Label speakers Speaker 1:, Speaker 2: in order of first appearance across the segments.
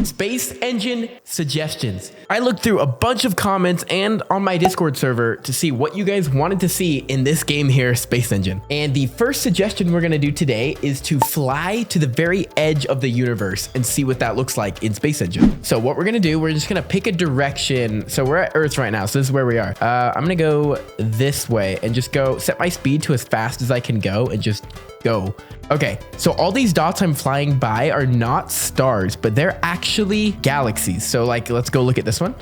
Speaker 1: Space engine suggestions. I looked through a bunch of comments and on my Discord server to see what you guys wanted to see in this game here, Space Engine. And the first suggestion we're gonna do today is to fly to the very edge of the universe and see what that looks like in Space Engine. So what we're gonna do, we're just gonna pick a direction. So we're at Earth right now, so this is where we are. I'm gonna go this way and just go set my speed to as fast as I can go and just go. Okay, so all these dots I'm flying by are not stars, but they're actually galaxies. So like, let's go look at this one.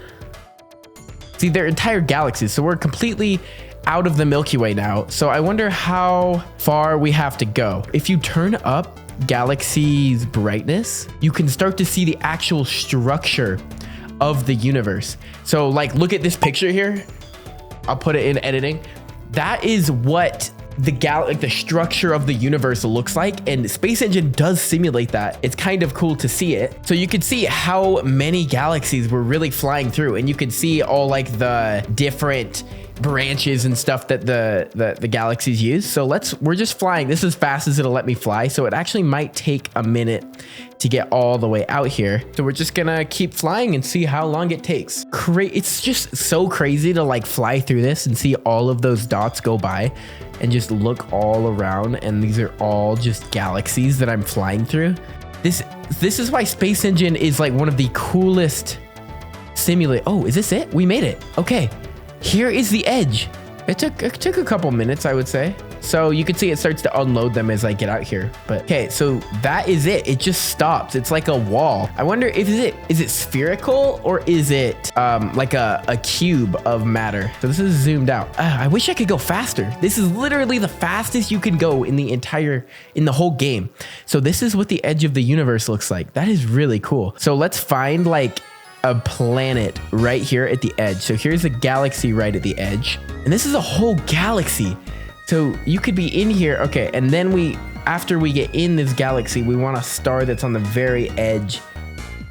Speaker 1: See, they're entire galaxies. So we're completely out of the Milky Way now. So I wonder how far we have to go. If you turn up galaxy's brightness, you can start to see the actual structure of the universe. So like, look at this picture here. I'll put it in editing. That is what the structure of the universe looks like, and Space Engine does simulate that. It's kind of cool to see it. So you can see how many galaxies we're really flying through, and you can see all like the different branches and stuff that the galaxies use. So we're just flying. This is as fast as it'll let me fly. So it actually might take a minute to get all the way out here. So we're just gonna keep flying and see how long it takes. It's just so crazy to like fly through this and see all of those dots go by and just look all around. And these are all just galaxies that I'm flying through. This is why Space Engine is like one of the coolest simulate. Oh, is this it? We made it. Okay. Here is the edge. It took a couple minutes, I would say. So you can see it starts to unload them as I get out here. But okay, so that is it. It just stops. It's like a wall. I wonder if is it spherical or is it like a cube of matter? So this is zoomed out. I wish I could go faster. This is literally the fastest you can go in the whole game. So this is what the edge of the universe looks like. That is really cool. So let's find like a planet right here at the edge. So here's a galaxy right at the edge, and this is a whole galaxy. So you could be in here. Okay, and then after we get in this galaxy, we want a star that's on the very edge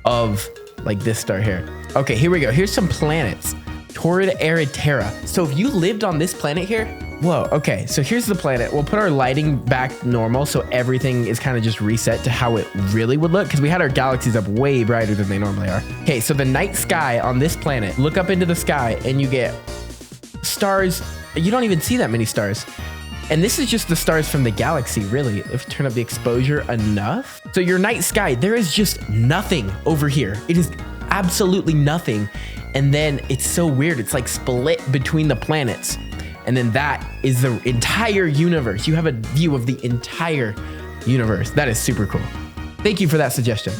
Speaker 1: of like this star here. Okay, here we go. Here's some planets. Torrid Eritera. So if you lived on this planet here, whoa, okay, so here's the planet. We'll put our lighting back normal so everything is kind of just reset to how it really would look, because we had our galaxies up way brighter than they normally are. Okay, so the night sky on this planet, look up into the sky and you get stars. You don't even see that many stars. And this is just the stars from the galaxy, really, if you turn up the exposure enough. So your night sky, there is just nothing over here. It is absolutely nothing. And then it's so weird. It's like split between the planets. And then that is the entire universe. You have a view of the entire universe. That is super cool. Thank you for that suggestion.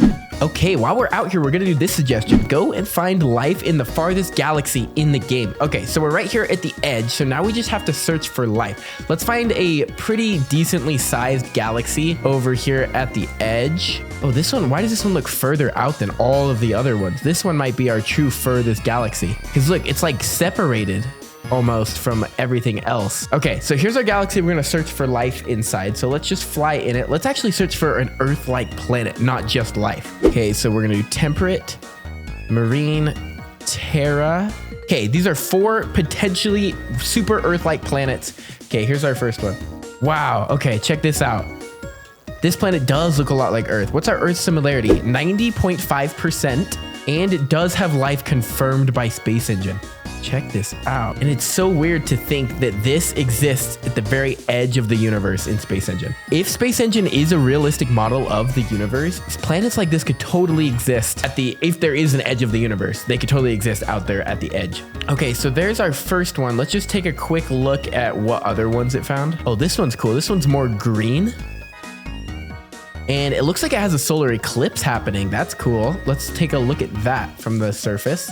Speaker 1: Okay, while we're out here, we're gonna do this suggestion. Go and find life in the farthest galaxy in the game. Okay, so we're right here at the edge. So now we just have to search for life. Let's find a pretty decently sized galaxy over here at the edge. Oh, this one, why does this one look further out than all of the other ones? This one might be our true furthest galaxy. Because look, it's like separated almost from everything else. Okay, so here's our galaxy. We're gonna search for life inside. So let's just fly in it. Let's actually search for an Earth-like planet, not just life. Okay, so we're gonna do temperate, marine, terra. Okay, these are 4 potentially super Earth-like planets. Okay, here's our first one. Wow, okay, check this out. This planet does look a lot like Earth. What's our Earth similarity? 90.5%, and it does have life confirmed by Space Engine. Check this out. And it's so weird to think that this exists at the very edge of the universe in Space Engine. If Space Engine is a realistic model of the universe, planets like this could totally exist if there is an edge of the universe, they could totally exist out there at the edge. Okay, so there's our first one. Let's just take a quick look at what other ones it found. Oh, this one's cool. This one's more green. And it looks like it has a solar eclipse happening. That's cool. Let's take a look at that from the surface.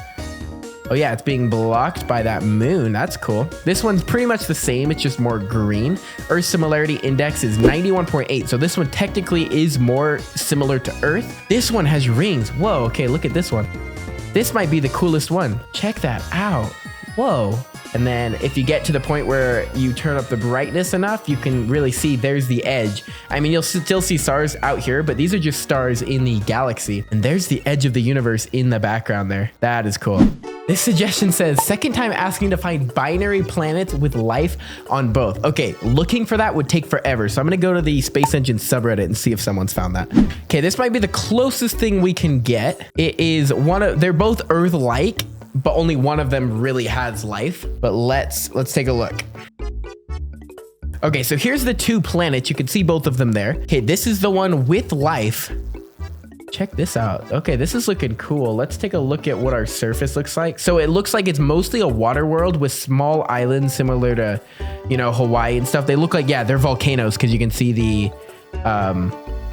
Speaker 1: Oh yeah, it's being blocked by that moon. That's cool. This one's pretty much the same. It's just more green. Earth similarity index is 91.8. So this one technically is more similar to Earth. This one has rings. Whoa, okay, look at this one. This might be the coolest one. Check that out. Whoa. And then if you get to the point where you turn up the brightness enough, you can really see there's the edge. I mean, you'll still see stars out here, but these are just stars in the galaxy. And there's the edge of the universe in the background there. That is cool. This suggestion says, second time asking to find binary planets with life on both. Okay, looking for that would take forever. So I'm gonna go to the SpaceEngine subreddit and see if someone's found that. Okay, this might be the closest thing we can get. It is they're both Earth-like, but only one of them really has life. But let's take a look. Okay, so here's the two planets. You can see both of them there. Okay, this is the one with life. Check this out. Okay, this is looking cool. Let's take a look at what our surface looks like. So it looks like it's mostly a water world with small islands similar to, you know, Hawaii and stuff. They look like, yeah, they're volcanoes because you can see the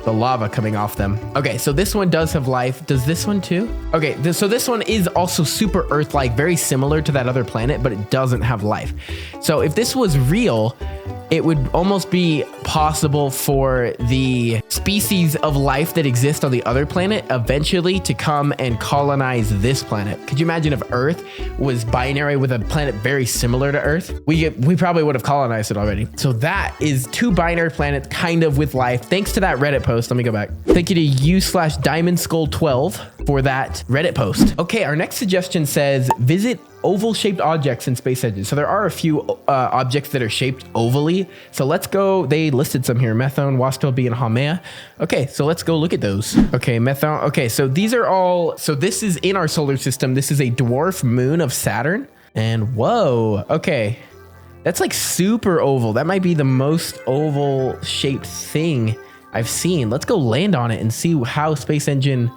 Speaker 1: lava coming off them. Okay, so this one does have life. Does this one too? Okay, so this one is also super Earth-like, very similar to that other planet, but it doesn't have life. So if this was real, it would almost be possible for the species of life that exist on the other planet eventually to come and colonize this planet. Could you imagine if Earth was binary with a planet very similar to Earth? We probably would have colonized it already. So that is two binary planets kind of with life. Thanks to that Reddit post. Let me go back. Thank you to u/DiamondSkull12 for that Reddit post. Okay, our next suggestion says, visit oval-shaped objects in SpaceEngine. So there are a few objects that are shaped ovally. So let's go. They listed some here: Methone, WASP-12b, and Haumea. Okay, so let's go look at those. Okay, Methone. Okay, so these are all. So this is in our solar system. This is a dwarf moon of Saturn. And whoa. Okay, that's like super oval. That might be the most oval-shaped thing I've seen. Let's go land on it and see how SpaceEngine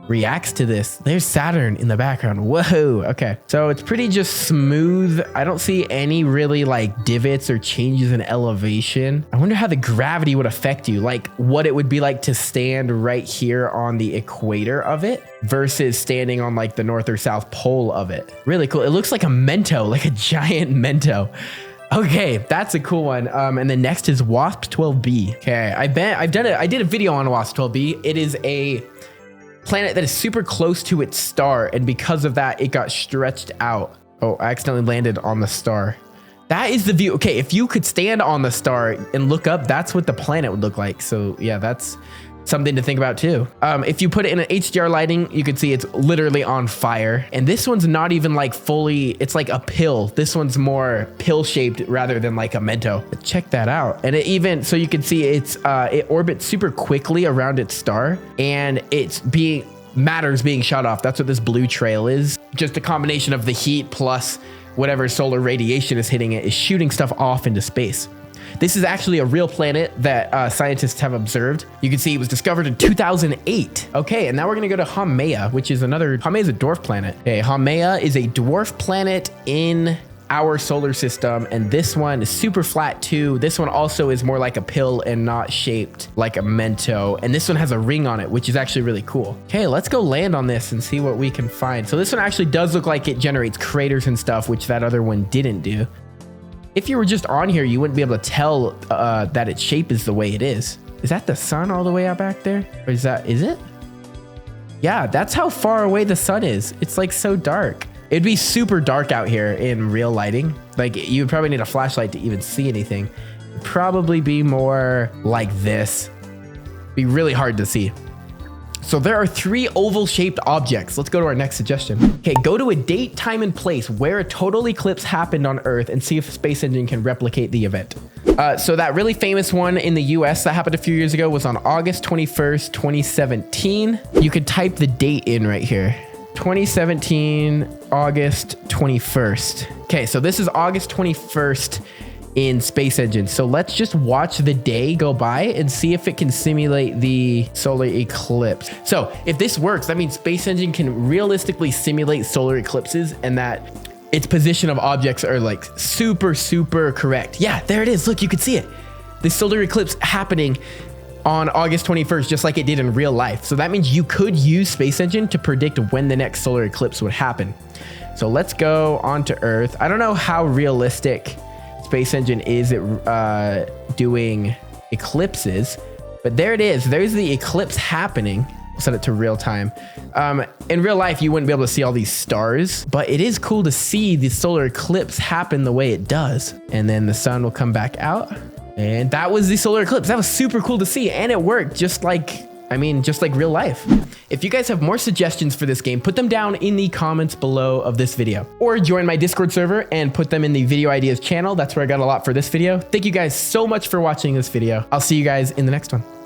Speaker 1: reacts to this. There's Saturn in the background. Whoa. Okay, so it's pretty just smooth. I don't see any really like divots or changes in elevation. I wonder how the gravity would affect you, like what it would be like to stand right here on the equator of it versus standing on like the north or south pole of it. Really cool. It looks like a Mento, like a giant Mento. Okay, that's a cool one. And the next is WASP-12b. Okay, I did a video on WASP-12b. It is a planet that is super close to its star, and because of that it got stretched out. Oh, I accidentally landed on the star. That is the view. Okay, if you could stand on the star and look up, that's what the planet would look like. So yeah, that's something to think about too. If you put it in an HDR lighting, you can see it's literally on fire. And this one's not even like fully, it's like a pill. This one's more pill shaped rather than like a Mento. But check that out. And it even, so you can see it orbits super quickly around its star, and matter's being shot off. That's what this blue trail is. Just a combination of the heat plus whatever solar radiation is hitting it is shooting stuff off into space. This is actually a real planet that scientists have observed. You can see it was discovered in 2008. Okay, and now we're gonna go to Haumea, which is Haumea is a dwarf planet. Okay, Haumea is a dwarf planet in our solar system, and this one is super flat too. This one also is more like a pill and not shaped like a Mento. And this one has a ring on it, which is actually really cool. Okay, let's go land on this and see what we can find. So this one actually does look like it generates craters and stuff, which that other one didn't do. If you were just on here, you wouldn't be able to tell that its shape is the way it is. Is that the sun all the way out back there? Or is it? Yeah, that's how far away the sun is. It's like so dark. It'd be super dark out here in real lighting. Like you would probably need a flashlight to even see anything. It'd probably be more like this. Be really hard to see. So there are 3 oval-shaped objects. Let's go to our next suggestion. Okay, go to a date, time, and place where a total eclipse happened on Earth and see if SpaceEngine can replicate the event. So that really famous one in the US that happened a few years ago was on August 21st, 2017. You could type the date in right here. 2017, August 21st. Okay, so this is August 21st in SpaceEngine. So let's just watch the day go by and see if it can simulate the solar eclipse. So if this works, that means SpaceEngine can realistically simulate solar eclipses, and that its position of objects are like super, super correct. Yeah, there it is. Look, you can see it. The solar eclipse happening on August 21st, just like it did in real life. So that means you could use SpaceEngine to predict when the next solar eclipse would happen. So let's go onto Earth. I don't know how realistic SpaceEngine is at doing eclipses, but there it is. There's the eclipse happening. We'll set it to real time. In real life, you wouldn't be able to see all these stars, but it is cool to see the solar eclipse happen the way it does. And then the sun will come back out. And that was the solar eclipse. That was super cool to see. And it worked just like I mean, just like real life. If you guys have more suggestions for this game, put them down in the comments below of this video, or join my Discord server and put them in the video ideas channel. That's where I got a lot for this video. Thank you guys so much for watching this video. I'll see you guys in the next one.